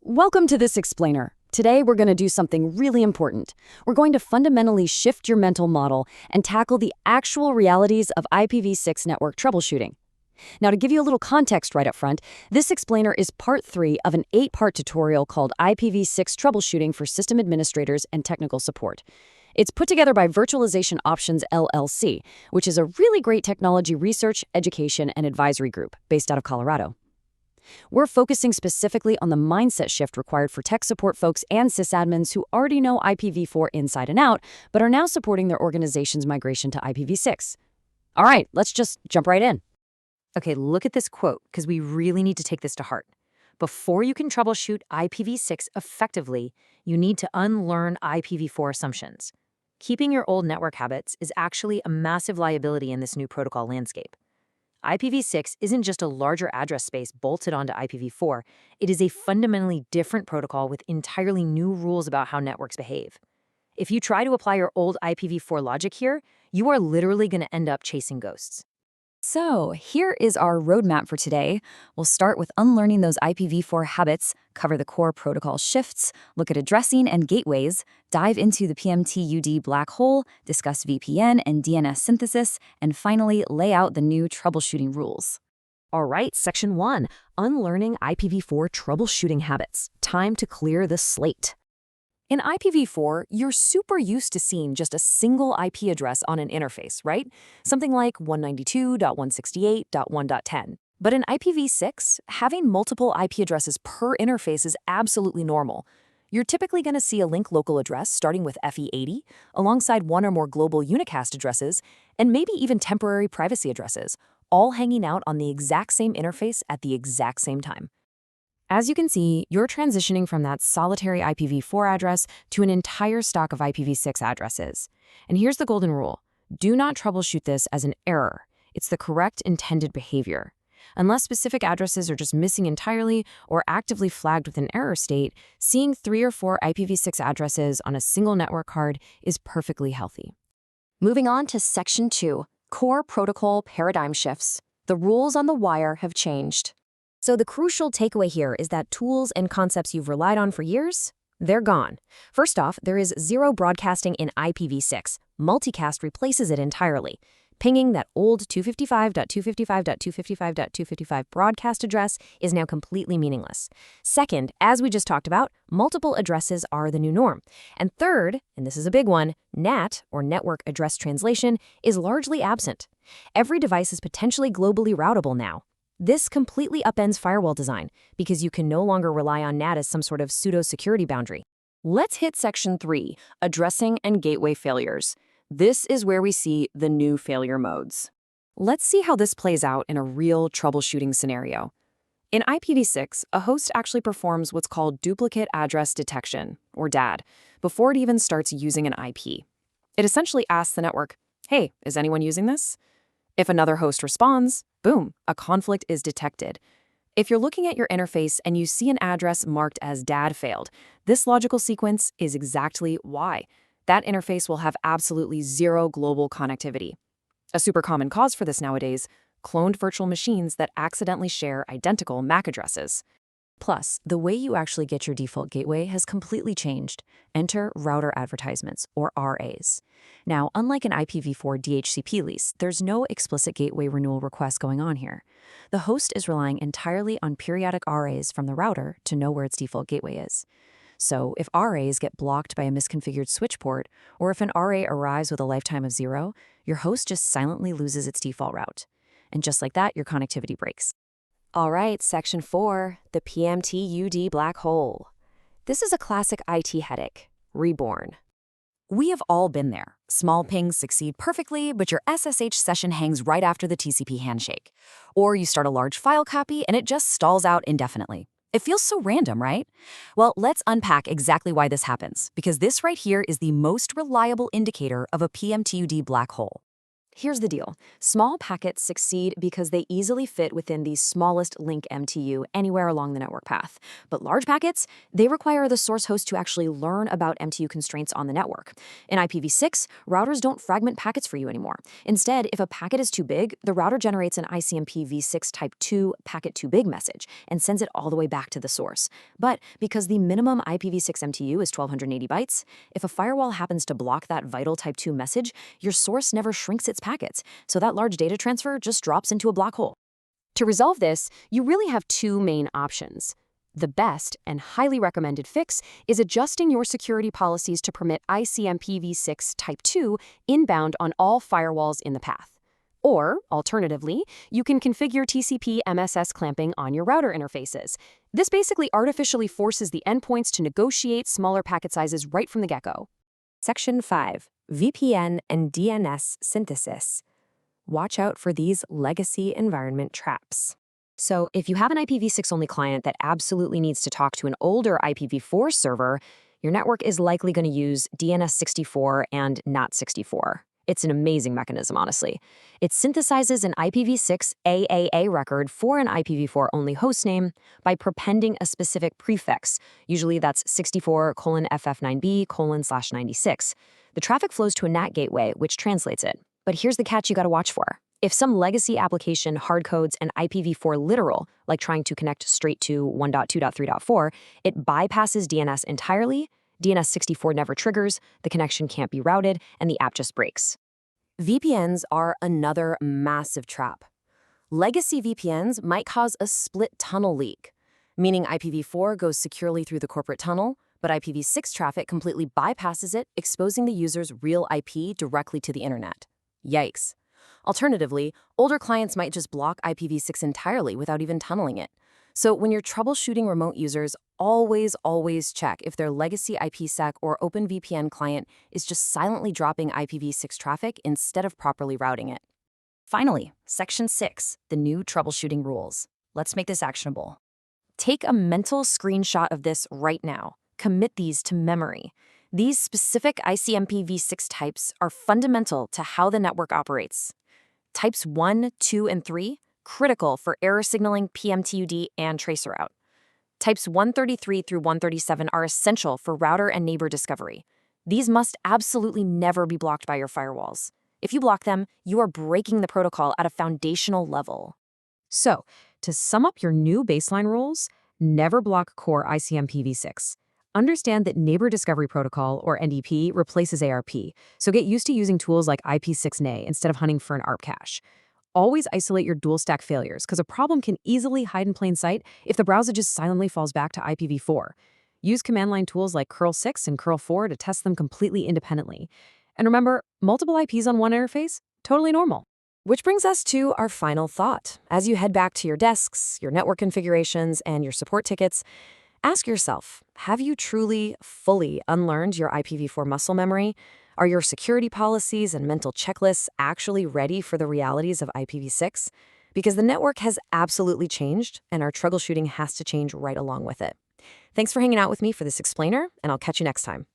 Welcome to this explainer. Today we're going to do something really important. We're going to fundamentally shift your mental model and tackle the actual realities of IPv6 network troubleshooting. Now, to give you a little context right up front, this explainer is part 3 of an 8-part tutorial called IPv6 Troubleshooting for System Administrators and Technical Support. It's put together by Virtualization Options LLC, which is a really great technology research, education, and advisory group based out of Colorado. We're focusing specifically on the mindset shift required for tech support folks and sysadmins who already know IPv4 inside and out, but are now supporting their organization's migration to IPv6. All right, let's just jump right in. Okay, look at this quote, because we really need to take this to heart. Before you can troubleshoot IPv6 effectively, you need to unlearn IPv4 assumptions. Keeping your old network habits is actually a massive liability in this new protocol landscape. IPv6 isn't just a larger address space bolted onto IPv4, it is a fundamentally different protocol with entirely new rules about how networks behave. If you try to apply your old IPv4 logic here, you are literally going to end up chasing ghosts. So here is our roadmap for today. We'll start with unlearning those IPv4 habits, cover the core protocol shifts, look at addressing and gateways, dive into the PMTUD black hole, discuss VPN and DNS synthesis, and finally lay out the new troubleshooting rules. All right, Section 1, Unlearning IPv4 Troubleshooting Habits. Time to clear the slate. In IPv4, you're super used to seeing just a single IP address on an interface, right? Something like 192.168.1.10. But in IPv6, having multiple IP addresses per interface is absolutely normal. You're typically going to see a link local address starting with FE80, alongside one or more global unicast addresses, and maybe even temporary privacy addresses, all hanging out on the exact same interface at the exact same time. As you can see, you're transitioning from that solitary IPv4 address to an entire stock of IPv6 addresses. And here's the golden rule. Do not troubleshoot this as an error. It's the correct intended behavior. Unless specific addresses are just missing entirely or actively flagged with an error state, seeing 3 or 4 IPv6 addresses on a single network card is perfectly healthy. Moving on to Section 2, Core Protocol Paradigm Shifts. The rules on the wire have changed. So the crucial takeaway here is that tools and concepts you've relied on for years, they're gone. First off, there is zero broadcasting in IPv6. Multicast replaces it entirely. Pinging that old 255.255.255.255 broadcast address is now completely meaningless. Second, as we just talked about, multiple addresses are the new norm. And third, and this is a big one, NAT, or Network Address Translation, is largely absent. Every device is potentially globally routable now. This completely upends firewall design because you can no longer rely on NAT as some sort of pseudo-security boundary. Let's hit Section 3, Addressing and Gateway Failures. This is where we see the new failure modes. Let's see how this plays out in a real troubleshooting scenario. In IPv6, a host actually performs what's called duplicate address detection, or DAD, before it even starts using an IP. It essentially asks the network, hey, is anyone using this? If another host responds, boom, a conflict is detected. If you're looking at your interface and you see an address marked as DAD failed, this logical sequence is exactly why. That interface will have absolutely zero global connectivity. A super common cause for this nowadays, cloned virtual machines that accidentally share identical MAC addresses. Plus, the way you actually get your default gateway has completely changed. Enter router advertisements, or RAs. Now, unlike an IPv4 DHCP lease, there's no explicit gateway renewal request going on here. The host is relying entirely on periodic RAs from the router to know where its default gateway is. So, if RAs get blocked by a misconfigured switch port, or if an RA arrives with a lifetime of 0, your host just silently loses its default route. And just like that, your connectivity breaks. All right, Section 4, the PMTUD black hole. This is a classic IT headache, reborn. We have all been there. Small pings succeed perfectly, but your SSH session hangs right after the TCP handshake. Or you start a large file copy and it just stalls out indefinitely. It feels so random, right? Well, let's unpack exactly why this happens, because this right here is the most reliable indicator of a PMTUD black hole. Here's the deal. Small packets succeed because they easily fit within the smallest link MTU anywhere along the network path. But large packets, they require the source host to actually learn about MTU constraints on the network. In IPv6, routers don't fragment packets for you anymore. Instead, if a packet is too big, the router generates an ICMP-v6 type 2 packet too big message and sends it all the way back to the source. But because the minimum IPv6 MTU is 1280 bytes, if a firewall happens to block that vital type 2 message, your source never shrinks its packets, so that large data transfer just drops into a black hole. To resolve this, you really have two main options. The best and highly recommended fix is adjusting your security policies to permit ICMPv6 Type 2 inbound on all firewalls in the path. Or, alternatively, you can configure TCP MSS clamping on your router interfaces. This basically artificially forces the endpoints to negotiate smaller packet sizes right from the get-go. Section 5. VPN and DNS synthesis. Watch out for these legacy environment traps. So if you have an IPv6 only client that absolutely needs to talk to an older IPv4 server, your network is likely going to use DNS64 and NAT64. It's an amazing mechanism, honestly. It synthesizes an IPv6 AAA record for an IPv4 only hostname by prepending a specific prefix. Usually that's 64:FF9B:/96. The traffic flows to a NAT gateway, which translates it. But here's the catch you got to watch for. If some legacy application hardcodes an IPv4 literal, like trying to connect straight to 1.2.3.4, it bypasses DNS entirely. DNS64 never triggers, the connection can't be routed, and the app just breaks. VPNs are another massive trap. Legacy VPNs might cause a split tunnel leak, meaning IPv4 goes securely through the corporate tunnel, but IPv6 traffic completely bypasses it, exposing the user's real IP directly to the internet. Yikes. Alternatively, older clients might just block IPv6 entirely without even tunneling it. So when you're troubleshooting remote users, always check if their legacy IPsec or OpenVPN client is just silently dropping IPv6 traffic instead of properly routing it. Finally, Section 6, the new troubleshooting rules. Let's make this actionable. Take a mental screenshot of this right now. Commit these to memory. These specific ICMPv6 types are fundamental to how the network operates. Types 1, 2, and 3, critical for error signaling, PMTUD, and traceroute. Types 133 through 137 are essential for router and neighbor discovery. These must absolutely never be blocked by your firewalls. If you block them, you are breaking the protocol at a foundational level. So, to sum up your new baseline rules, never block core ICMPv6. Understand that Neighbor Discovery Protocol, or NDP, replaces ARP, so get used to using tools like IP6NA instead of hunting for an ARP cache. Always isolate your dual-stack failures, because a problem can easily hide in plain sight if the browser just silently falls back to IPv4. Use command line tools like curl6 and curl4 to test them completely independently. And remember, multiple IPs on one interface? Totally normal. Which brings us to our final thought. As you head back to your desks, your network configurations, and your support tickets, ask yourself, have you truly, fully unlearned your IPv4 muscle memory? Are your security policies and mental checklists actually ready for the realities of IPv6? Because the network has absolutely changed, and our troubleshooting has to change right along with it. Thanks for hanging out with me for this explainer, and I'll catch you next time.